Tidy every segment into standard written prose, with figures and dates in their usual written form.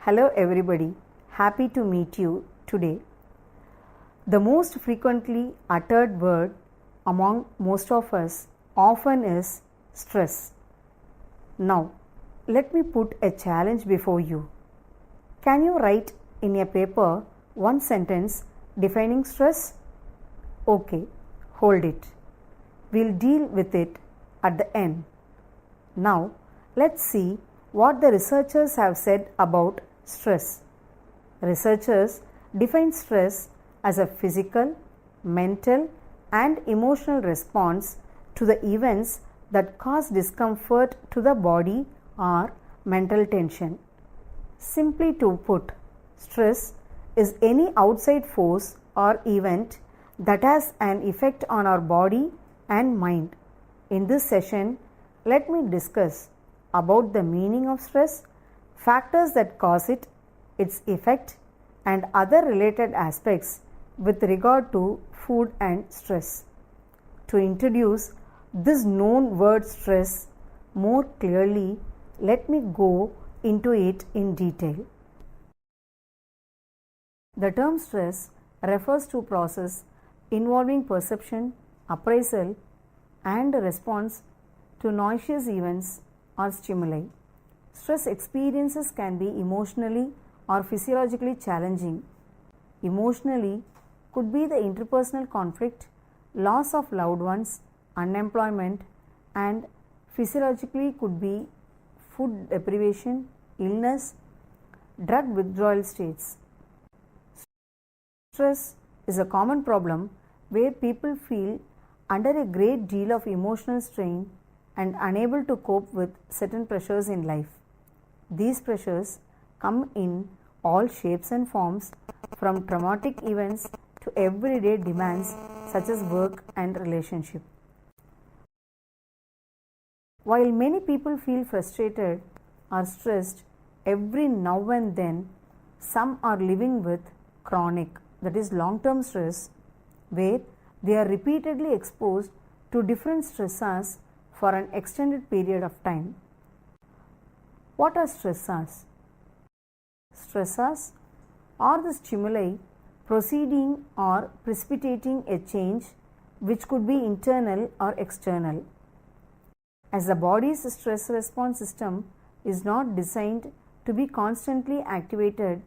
Hello, everybody. Happy to meet you today. The most frequently uttered word among most of us often is stress. Now, let me put a challenge before you. Can you write in a paper one sentence defining stress? Okay, hold it. We'll deal with it at the end. Now, let's see what the researchers have said about stress. Researchers define stress as a physical, mental, and emotional response to the events that cause discomfort to the body or mental tension. Simply to put, stress is any outside force or event that has an effect on our body and mind. In this session, let me discuss about the meaning of stress, factors that cause it, its effect, and other related aspects with regard to food and stress. To introduce this known word stress more clearly, let me go into it in detail. The term stress refers to process involving perception, appraisal, and response to noxious events or stimuli. Stress experiences can be emotionally or physiologically challenging. Emotionally could be the interpersonal conflict, loss of loved ones, unemployment, and physiologically could be food deprivation, illness, drug withdrawal states. Stress is a common problem where people feel under a great deal of emotional strain and unable to cope with certain pressures in life. These pressures come in all shapes and forms, from traumatic events to everyday demands such as work and relationship. While many people feel frustrated or stressed every now and then, some are living with chronic, that is long-term stress, where they are repeatedly exposed to different stressors for an extended period of time. What are stressors? Stressors are the stimuli proceeding or precipitating a change which could be internal or external. As the body's stress response system is not designed to be constantly activated,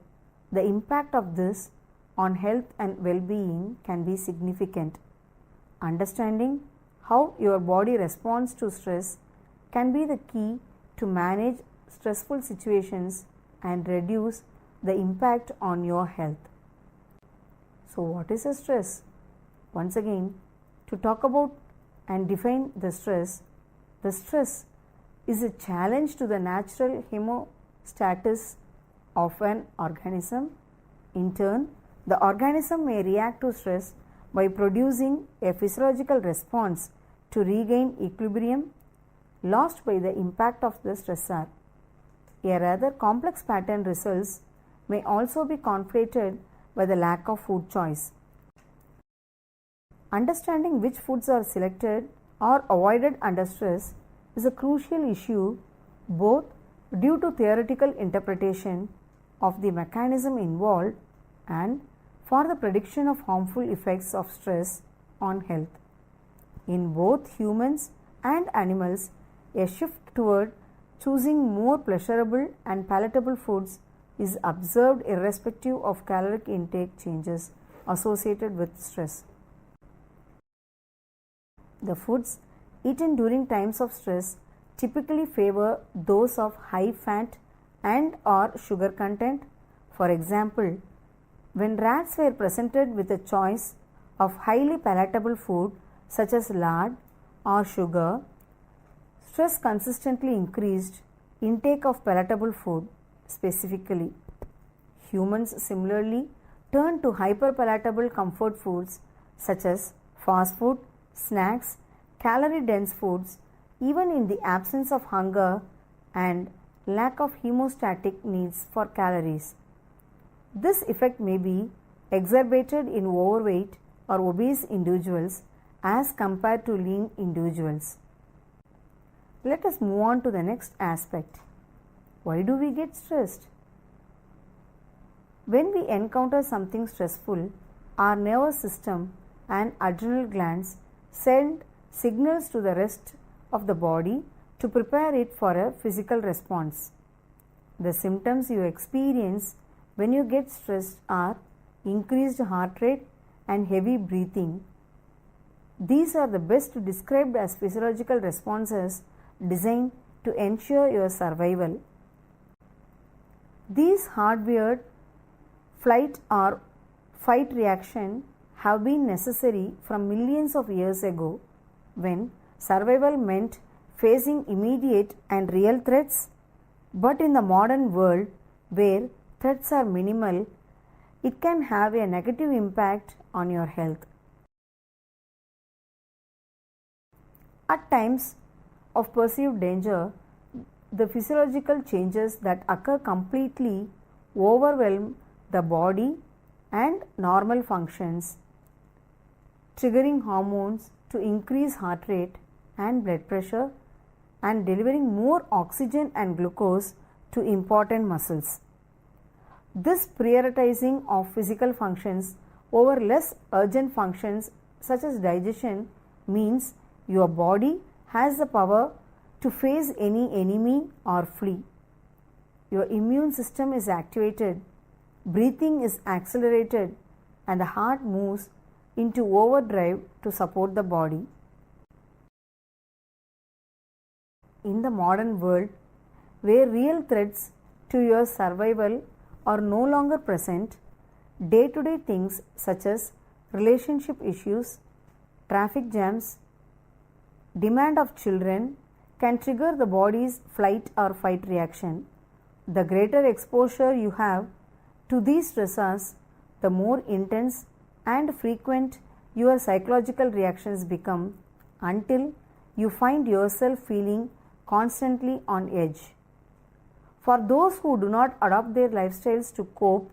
the impact of this on health and well-being can be significant. Understanding how your body responds to stress can be the key to manage stressful situations and reduce the impact on your health. So, what is a stress? Once again, to talk about and define the stress is a challenge to the natural homeostasis of an organism. In turn, the organism may react to stress by producing a physiological response to regain equilibrium lost by the impact of the stressor. A rather complex pattern results may also be conflated by the lack of food choice. Understanding which foods are selected or avoided under stress is a crucial issue, both due to theoretical interpretation of the mechanism involved and for the prediction of harmful effects of stress on health. In both humans and animals, a shift toward choosing more pleasurable and palatable foods is observed irrespective of caloric intake changes associated with stress. The foods eaten during times of stress typically favor those of high fat and or sugar content. For example, when rats were presented with a choice of highly palatable food such as lard or sugar, stress consistently increased intake of palatable food. Specifically, humans similarly turn to hyperpalatable comfort foods such as fast food, snacks, calorie-dense foods, even in the absence of hunger and lack of hemostatic needs for calories. This effect may be exacerbated in overweight or obese individuals as compared to lean individuals. Let us move on to the next aspect. Why do we get stressed? When we encounter something stressful, our nervous system and adrenal glands send signals to the rest of the body to prepare it for a physical response. The symptoms you experience when you get stressed are increased heart rate and heavy breathing. These are the best described as physiological responses designed to ensure your survival. These hardwired flight or fight reaction have been necessary from millions of years ago when survival meant facing immediate and real threats, but in the modern world where threats are minimal, it can have a negative impact on your health. At times of perceived danger, the physiological changes that occur completely overwhelm the body and normal functions, triggering hormones to increase heart rate and blood pressure and delivering more oxygen and glucose to important muscles. This prioritizing of physical functions over less urgent functions such as digestion means your body has the power to face any enemy or flee. Your immune system is activated, breathing is accelerated, and the heart moves into overdrive to support the body. In the modern world, where real threats to your survival are no longer present, day-to-day things such as relationship issues, traffic jams, demand of children can trigger the body's flight or fight reaction. The greater exposure you have to these stressors, the more intense and frequent your psychological reactions become until you find yourself feeling constantly on edge. For those who do not adopt their lifestyles to cope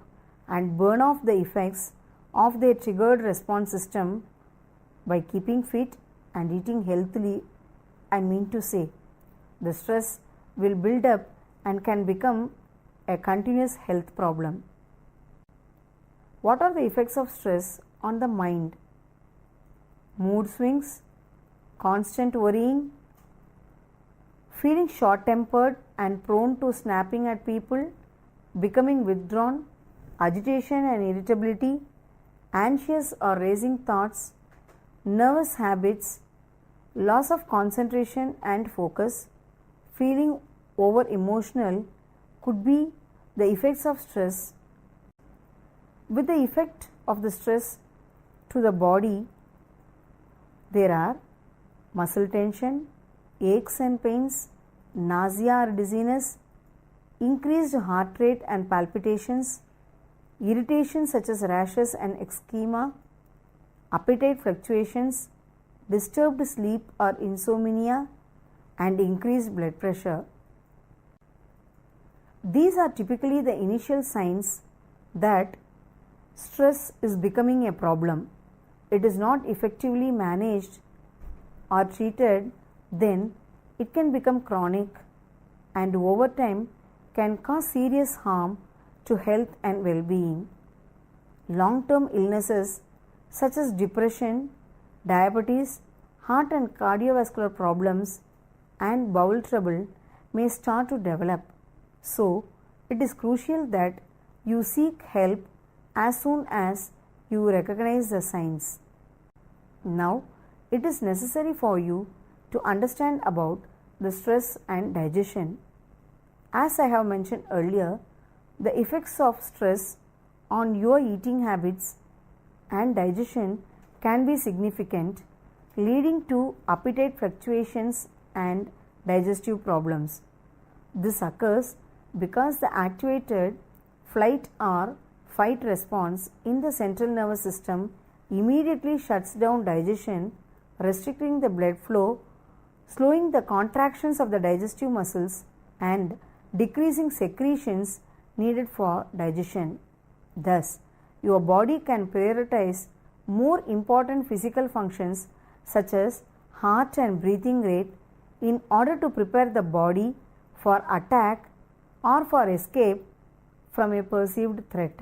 and burn off the effects of their triggered response system by keeping fit and eating healthily, I mean to say, the stress will build up and can become a continuous health problem. What are the effects of stress on the mind? Mood swings, constant worrying, feeling short tempered and prone to snapping at people, becoming withdrawn, agitation and irritability, anxious or racing thoughts, nervous habits, loss of concentration and focus, feeling over emotional could be the effects of stress. With the effect of the stress to the body, there are muscle tension, aches and pains, nausea or dizziness, increased heart rate and palpitations, irritation such as rashes and eczema, appetite fluctuations, disturbed sleep or insomnia, and increased blood pressure. These are typically the initial signs that stress is becoming a problem. It is not effectively managed or treated, then it can become chronic and over time can cause serious harm to health and well-being. Long-term illnesses such as depression, diabetes, heart and cardiovascular problems, and bowel trouble may start to develop. So, it is crucial that you seek help as soon as you recognize the signs. Now, it is necessary for you to understand about the stress and digestion. As I have mentioned earlier, the effects of stress on your eating habits and digestion can be significant, leading to appetite fluctuations and digestive problems. This occurs because the activated flight or fight response in the central nervous system immediately shuts down digestion, restricting the blood flow, slowing the contractions of the digestive muscles, and decreasing secretions needed for digestion. Thus, your body can prioritize more important physical functions such as heart and breathing rate in order to prepare the body for attack or for escape from a perceived threat.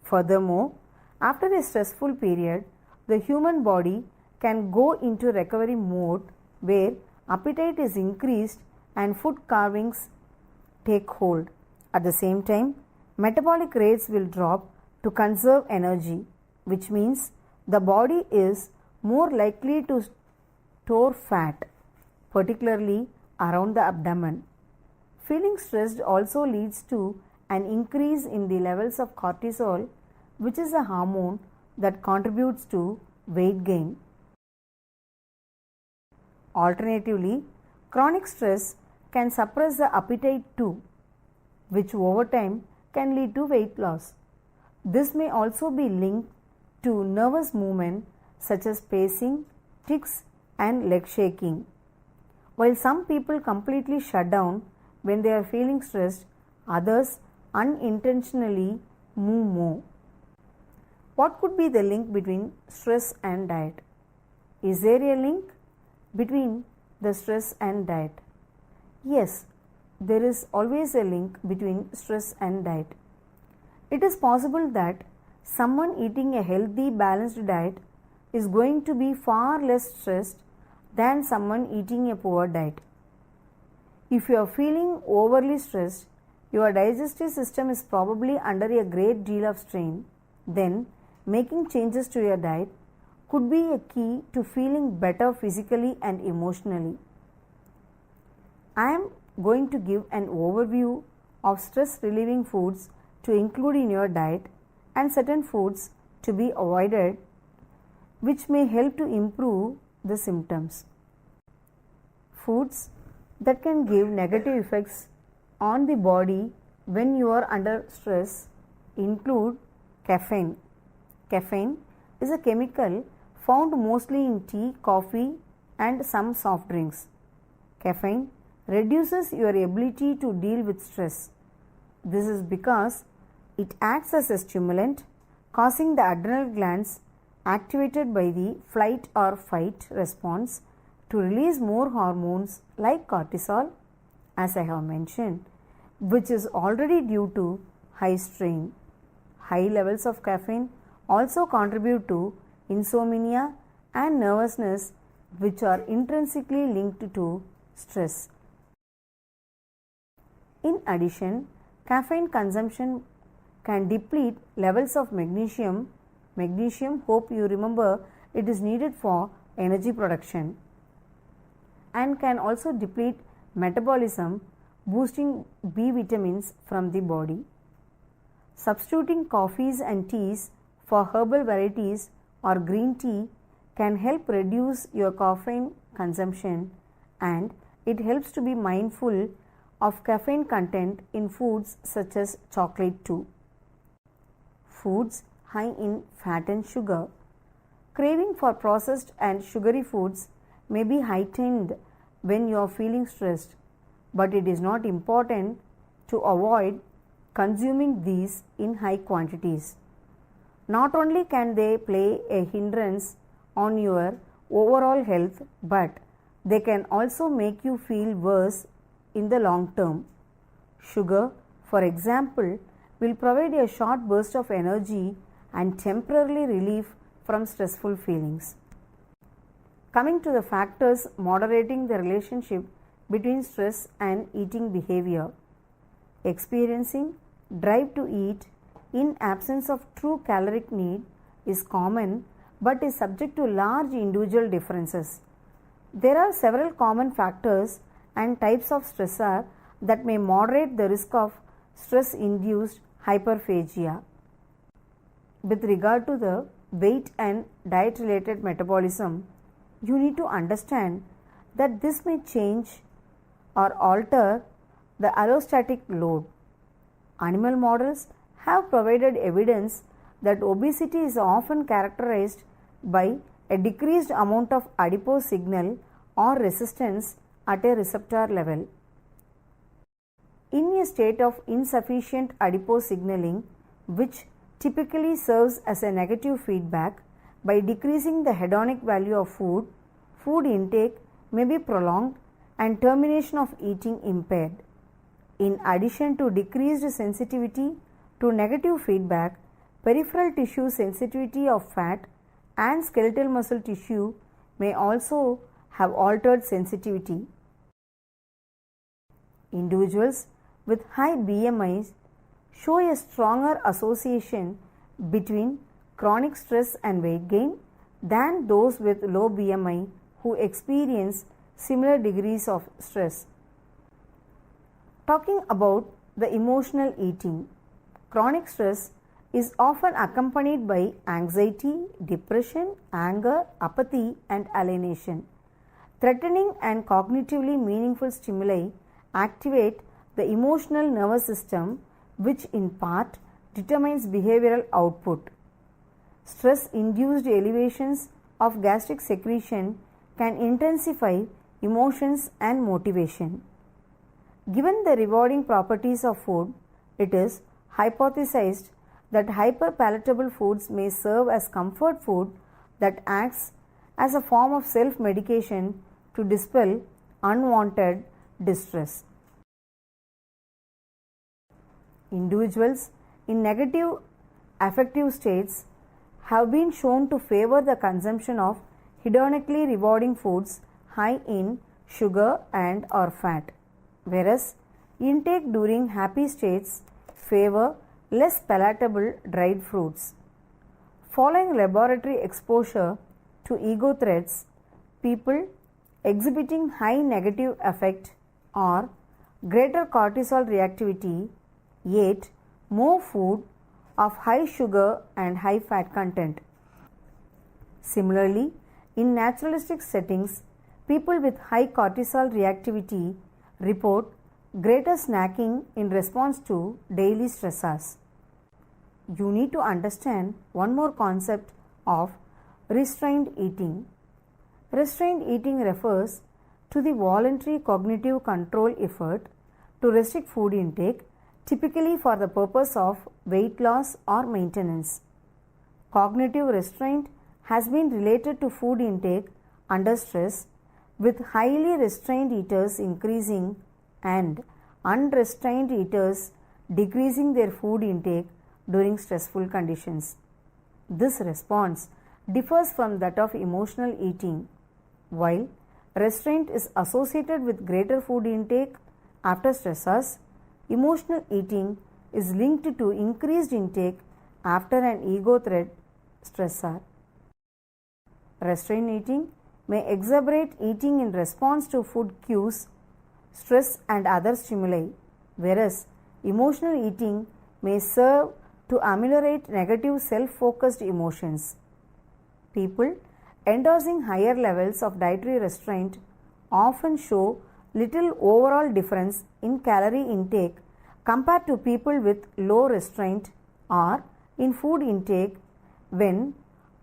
Furthermore, after a stressful period, the human body can go into recovery mode where appetite is increased and food cravings take hold. At the same time, metabolic rates will drop to conserve energy, which means the body is more likely to store fat, particularly around the abdomen. Feeling stressed also leads to an increase in the levels of cortisol, which is a hormone that contributes to weight gain. Alternatively, chronic stress can suppress the appetite too, which over time can lead to weight loss. This may also be linked to nervous movement such as pacing, tics, and leg shaking. While some people completely shut down when they are feeling stressed, others unintentionally move more. What could be the link between stress and diet? Is there a link between the stress and diet? Yes, there is always a link between stress and diet. It is possible that someone eating a healthy, balanced diet is going to be far less stressed than someone eating a poor diet. If you are feeling overly stressed, your digestive system is probably under a great deal of strain, then making changes to your diet could be a key to feeling better physically and emotionally. I am going to give an overview of stress relieving foods to include in your diet and certain foods to be avoided, which may help to improve the symptoms. Foods that can give negative effects on the body when you are under stress include caffeine. Caffeine is a chemical found mostly in tea, coffee, and some soft drinks. Caffeine reduces your ability to deal with stress. This is because it acts as a stimulant, causing the adrenal glands activated by the flight or fight response to release more hormones like cortisol, as I have mentioned, which is already due to high strain. High levels of caffeine also contribute to insomnia and nervousness, which are intrinsically linked to stress. In addition, caffeine consumption can deplete levels of magnesium. Magnesium, hope you remember, it is needed for energy production, and can also deplete metabolism, boosting B vitamins from the body. Substituting coffees and teas for herbal varieties or green tea can help reduce your caffeine consumption, and it helps to be mindful of caffeine content in foods such as chocolate too. Foods high in fat and sugar. Craving for processed and sugary foods may be heightened when you are feeling stressed, but it is not important to avoid consuming these in high quantities. Not only can they play a hindrance on your overall health, but they can also make you feel worse in the long term. Sugar, for example, will provide a short burst of energy and temporary relief from stressful feelings. Coming to the factors moderating the relationship between stress and eating behavior. Experiencing drive to eat in absence of true caloric need is common but is subject to large individual differences. There are several common factors and types of stressor that may moderate the risk of stress-induced hyperphagia. With regard to the weight and diet-related metabolism, you need to understand that this may change or alter the allostatic load. Animal models have provided evidence that obesity is often characterized by a decreased amount of adipose signal or resistance at a receptor level. In a state of insufficient adipose signaling, which typically serves as a negative feedback, by decreasing the hedonic value of food, food intake may be prolonged and termination of eating impaired. In addition to decreased sensitivity to negative feedback, Peripheral tissue sensitivity of fat and skeletal muscle tissue may also have altered sensitivity. Individuals with high BMIs show a stronger association between chronic stress and weight gain than those with low BMI who experience similar degrees of stress. Talking about the emotional eating, chronic stress is often accompanied by anxiety, depression, anger, apathy, and alienation. Threatening and cognitively meaningful stimuli activate the emotional nervous system, which in part determines behavioral output. Stress induced elevations of gastric secretion can intensify emotions and motivation. Given the rewarding properties of food, it is hypothesized that hyperpalatable foods may serve as comfort food that acts as a form of self-medication to dispel unwanted distress. Individuals in negative affective states have been shown to favor the consumption of hedonically rewarding foods high in sugar and or fat, whereas intake during happy states favor less palatable dried fruits. Following laboratory exposure to ego threats, people exhibiting high negative affect or greater cortisol reactivity ate more food of high sugar and high fat content. Similarly, in naturalistic settings, people with high cortisol reactivity report greater snacking in response to daily stressors. You need to understand one more concept of restrained eating. Restrained eating refers to the voluntary cognitive control effort to restrict food intake, typically for the purpose of weight loss or maintenance. Cognitive restraint has been related to food intake under stress, with highly restrained eaters increasing and unrestrained eaters decreasing their food intake during stressful conditions. This response differs from that of emotional eating. While restraint is associated with greater food intake after stressors, emotional eating is linked to increased intake after an ego threat stressor. Restrained eating may exacerbate eating in response to food cues, stress, and other stimuli, whereas emotional eating may serve to ameliorate negative self-focused emotions. People endorsing higher levels of dietary restraint often show little overall difference in calorie intake compared to people with low restraint or in food intake when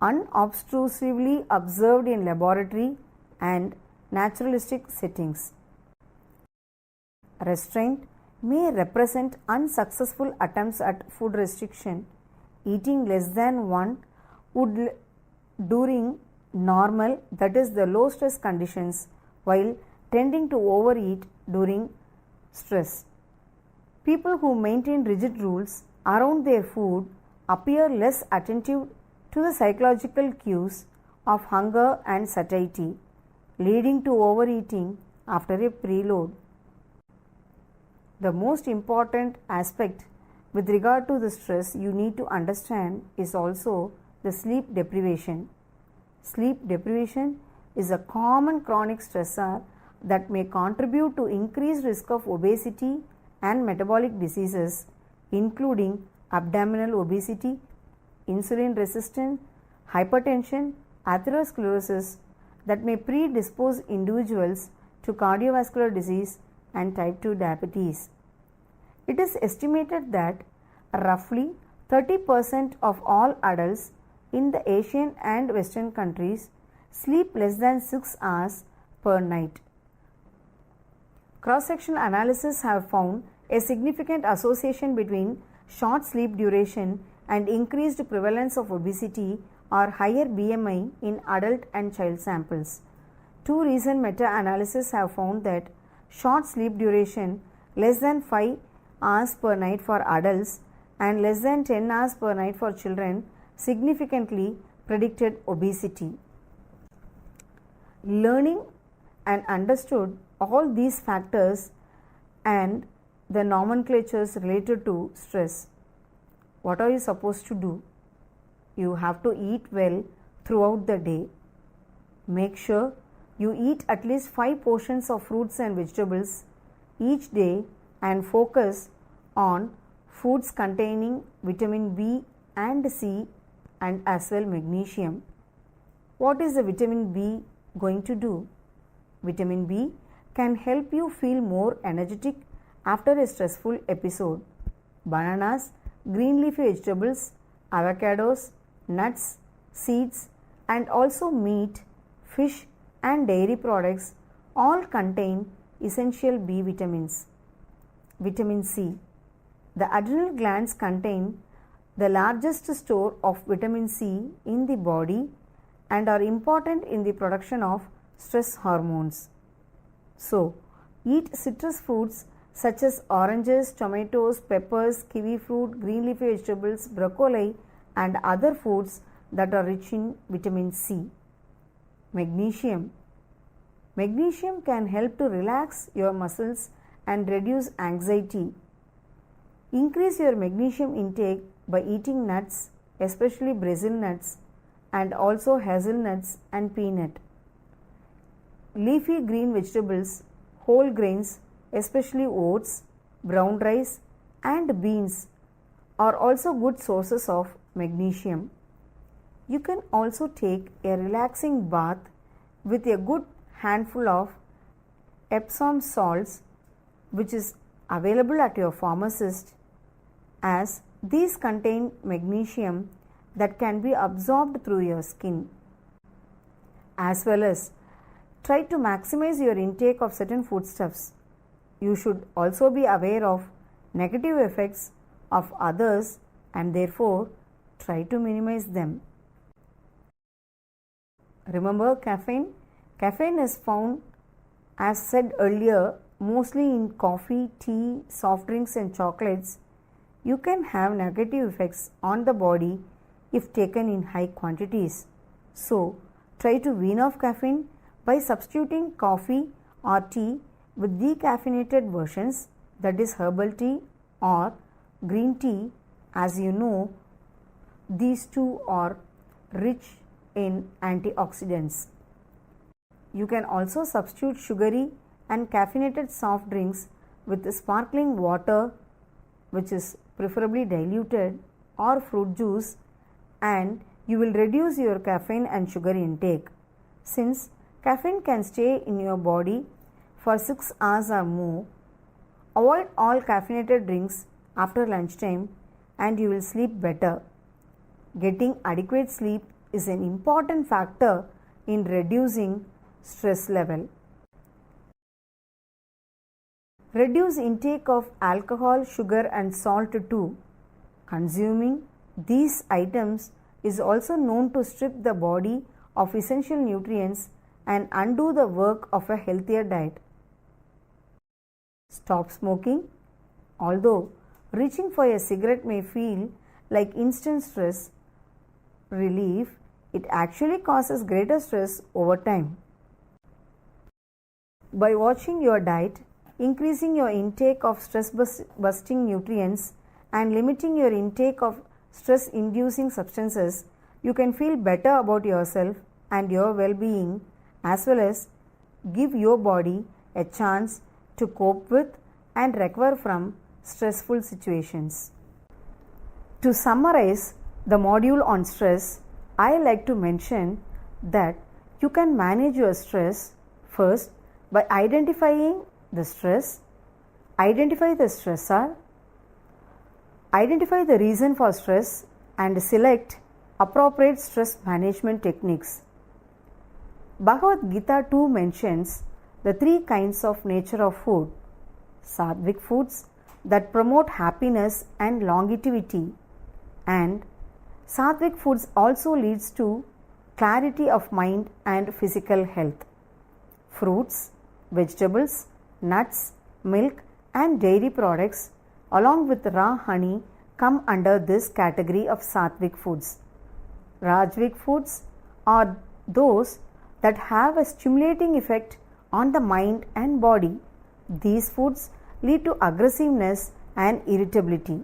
unobtrusively observed in laboratory and naturalistic settings. Restraint may represent unsuccessful attempts at food restriction, eating less than one would during normal, that is the low stress conditions, while tending to overeat during stress. People who maintain rigid rules around their food appear less attentive to the psychological cues of hunger and satiety, leading to overeating after a preload. The most important aspect with regard to the stress you need to understand is also the sleep deprivation. Sleep deprivation is a common chronic stressor that may contribute to increased risk of obesity and metabolic diseases, including abdominal obesity, insulin resistance, hypertension, atherosclerosis, that may predispose individuals to cardiovascular disease and type 2 diabetes. It is estimated that roughly 30% of all adults in the Asian and Western countries sleep less than 6 hours per night. Cross-sectional analysis have found a significant association between short sleep duration and increased prevalence of obesity or higher BMI in adult and child samples. Two recent meta-analyses have found that short sleep duration less than 5 hours per night for adults and less than 10 hours per night for children significantly predicted obesity. Learning and understood all these factors and the nomenclatures related to stress, what are you supposed to do? You have to eat well throughout the day. Make sure you eat at least 5 portions of fruits and vegetables each day and focus on foods containing vitamin B and C and as well magnesium. What is the vitamin B going to do? Vitamin B can help you feel more energetic after a stressful episode. Bananas, green leafy vegetables, avocados, nuts, seeds, and also meat, fish, and dairy products all contain essential B vitamins. Vitamin C. The adrenal glands contain the largest store of vitamin C in the body and are important in the production of stress hormones. So, eat citrus fruits such as oranges, tomatoes, peppers, kiwi fruit, green leafy vegetables, broccoli, and other foods that are rich in vitamin C. Magnesium. Magnesium can help to relax your muscles and reduce anxiety. Increase your magnesium intake by eating nuts, especially Brazil nuts, and also hazelnuts and peanut. Leafy green vegetables, whole grains, especially oats, brown rice, and beans, are also good sources of magnesium. You can also take a relaxing bath with a good handful of Epsom salts, which is available at your pharmacist, as these contain magnesium that can be absorbed through your skin. As well as try to maximize your intake of certain foodstuffs. You should also be aware of negative effects of others and therefore try to minimize them. Remember caffeine? Caffeine is found, as said earlier, mostly in coffee, tea, soft drinks, and chocolates. You can have negative effects on the body if taken in high quantities. So, try to wean off caffeine by substituting coffee or tea with decaffeinated versions, that is herbal tea or green tea. As you know, these two are rich in antioxidants. You can also substitute sugary and caffeinated soft drinks with sparkling water, which is preferably diluted, or fruit juice, and you will reduce your caffeine and sugar intake. Since caffeine can stay in your body for 6 hours or more, avoid all caffeinated drinks after lunchtime and you will sleep better. Getting adequate sleep is an important factor in reducing stress level. Reduce intake of alcohol, sugar, and salt too. Consuming these items is also known to strip the body of essential nutrients and undo the work of a healthier diet. Stop smoking. Although reaching for a cigarette may feel like instant stress relief, it actually causes greater stress over time. By watching your diet, increasing your intake of stress-busting nutrients, and limiting your intake of stress-inducing substances, you can feel better about yourself and your well-being, as well as give your body a chance to cope with and recover from stressful situations. To summarize the module on stress, I like to mention that you can manage your stress first by identifying the stress, identify the stressor, identify the reason for stress, and select appropriate stress management techniques. Bhagavad Gita too mentions the 3 kinds of nature of food: sattvic foods that promote happiness and longevity, and sattvic foods also leads to clarity of mind and physical health. Fruits, vegetables, nuts, milk, and dairy products, along with raw honey, come under this category of sattvic foods. Rajvic foods are those that have a stimulating effect on the mind and body. These foods lead to aggressiveness and irritability.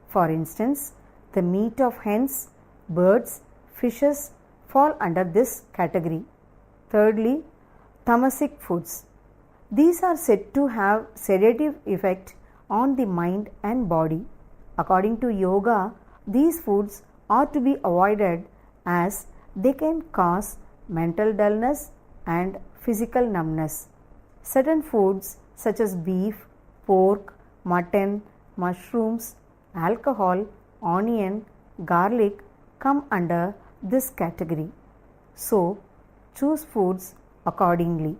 For instance, the meat of hens, birds, fishes fall under this category. Thirdly, tamasic foods. These are said to have sedative effect on the mind and body. According to yoga, these foods are to be avoided as they can cause mental dullness and physical numbness. Certain foods such as beef, pork, mutton, mushrooms, alcohol, onion, garlic come under this category. So, choose foods accordingly.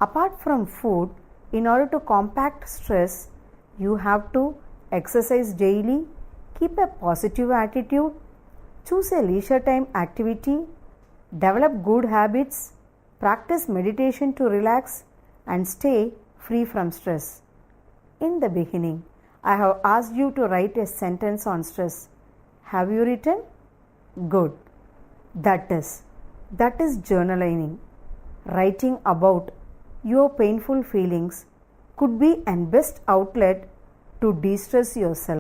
Apart from food, in order to combat stress, you have to exercise daily, keep a positive attitude, choose a leisure time activity, develop good habits, practice meditation to relax, and stay free from stress. In the beginning, I have asked you to write a sentence on stress. Have you written? Good. That is journaling. Writing about your painful feelings could be an best outlet to de-stress yourself.